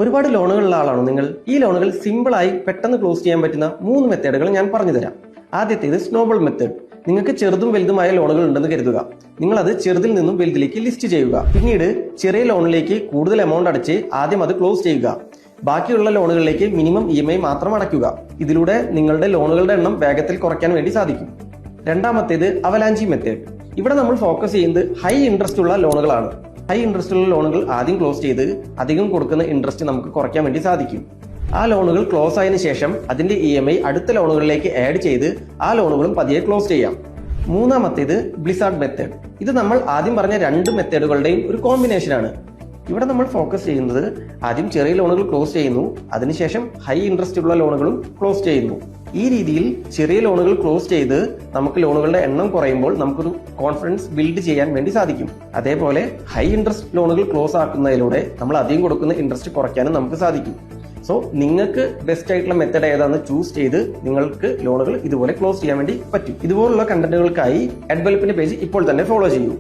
ഒരുപാട് ലോണുകളുള്ള ആളാണോ നിങ്ങൾ? ഈ ലോണുകൾ സിമ്പിളായി പെട്ടെന്ന് ക്ലോസ് ചെയ്യാൻ പറ്റുന്ന 3 മെത്തേഡുകൾ ഞാൻ പറഞ്ഞുതരാം. ആദ്യത്തേത് സ്നോബോൾ മെത്തേഡ്. നിങ്ങൾക്ക് ചെറുതും വലുതുമായ ലോണുകൾ ഉണ്ടെന്ന് കരുതുക. നിങ്ങൾ അത് ചെറുതിൽ നിന്നും വലുതിലേക്ക് ലിസ്റ്റ് ചെയ്യുക. പിന്നീട് ചെറിയ ലോണിലേക്ക് കൂടുതൽ എമൗണ്ട് അടച്ച് ആദ്യം അത് ക്ലോസ് ചെയ്യുക. ബാക്കിയുള്ള ലോണുകളിലേക്ക് മിനിമം EMI മാത്രം അടയ്ക്കുക. ഇതിലൂടെ നിങ്ങളുടെ ലോണുകളുടെ എണ്ണം വേഗത്തിൽ കുറയ്ക്കാൻ വേണ്ടി സാധിക്കും. രണ്ടാമത്തേത് അവലാഞ്ചി മെത്തേഡ്. ഇവിടെ നമ്മൾ ഫോക്കസ് ചെയ്യുന്നത് ഹൈ ഇൻട്രസ്റ്റ് ഉള്ള ലോണുകളാണ്. ഹൈ ഇൻട്രസ്റ്റ് ഉള്ള ലോണുകൾ ആദ്യം ക്ലോസ് ചെയ്ത് അധികം കൊടുക്കുന്ന ഇൻട്രസ്റ്റ് നമുക്ക് കുറയ്ക്കാൻ വേണ്ടി സാധിക്കും. ആ ലോണുകൾ ക്ലോസ് ആയതിനു ശേഷം അതിന്റെ EMI അടുത്ത ലോണുകളിലേക്ക് ആഡ് ചെയ്ത് ആ ലോണുകളും പതിയെ ക്ലോസ് ചെയ്യാം. മൂന്നാമത്തേത് ബ്ലിസാർഡ് മെത്തേഡ്. ഇത് നമ്മൾ ആദ്യം പറഞ്ഞ 2 മെത്തേഡുകളുടെയും ഒരു കോമ്പിനേഷനാണ്. ഇവിടെ നമ്മൾ ഫോക്കസ് ചെയ്യുന്നത് ആദ്യം ചെറിയ ലോണുകൾ ക്ലോസ് ചെയ്യുന്നു, അതിനുശേഷം ഹൈ ഇൻട്രസ്റ്റ് ഉള്ള ലോണുകളും ക്ലോസ് ചെയ്യുന്നു. ഈ രീതിയിൽ ചെറിയ ലോണുകൾ ക്ലോസ് ചെയ്ത് നമുക്ക് ലോണുകളുടെ എണ്ണം കുറയുമ്പോൾ നമുക്കൊരു കോൺഫിഡൻസ് ബിൽഡ് ചെയ്യാൻ വേണ്ടി സാധിക്കും. അതേപോലെ ഹൈ ഇൻട്രസ്റ്റ് ലോണുകൾ ക്ലോസ് ആക്കുന്നതിലൂടെ നമ്മൾ അധികം കൊടുക്കുന്ന ഇൻട്രസ്റ്റ് കുറയ്ക്കാനും നമുക്ക് സാധിക്കും. സോ നിങ്ങൾക്ക് ബെസ്റ്റ് ആയിട്ടുള്ള മെത്തേഡ് ഏതാണെന്ന് ചൂസ് ചെയ്ത് നിങ്ങൾക്ക് ലോണുകൾ ഇതുപോലെ ക്ലോസ് ചെയ്യാൻ വേണ്ടി പറ്റും. ഇതുപോലുള്ള കണ്ടന്റുകൾക്കായി അഡ്വലപ്പിന്റെ പേജ് ഇപ്പോൾ തന്നെ ഫോളോ ചെയ്യൂ.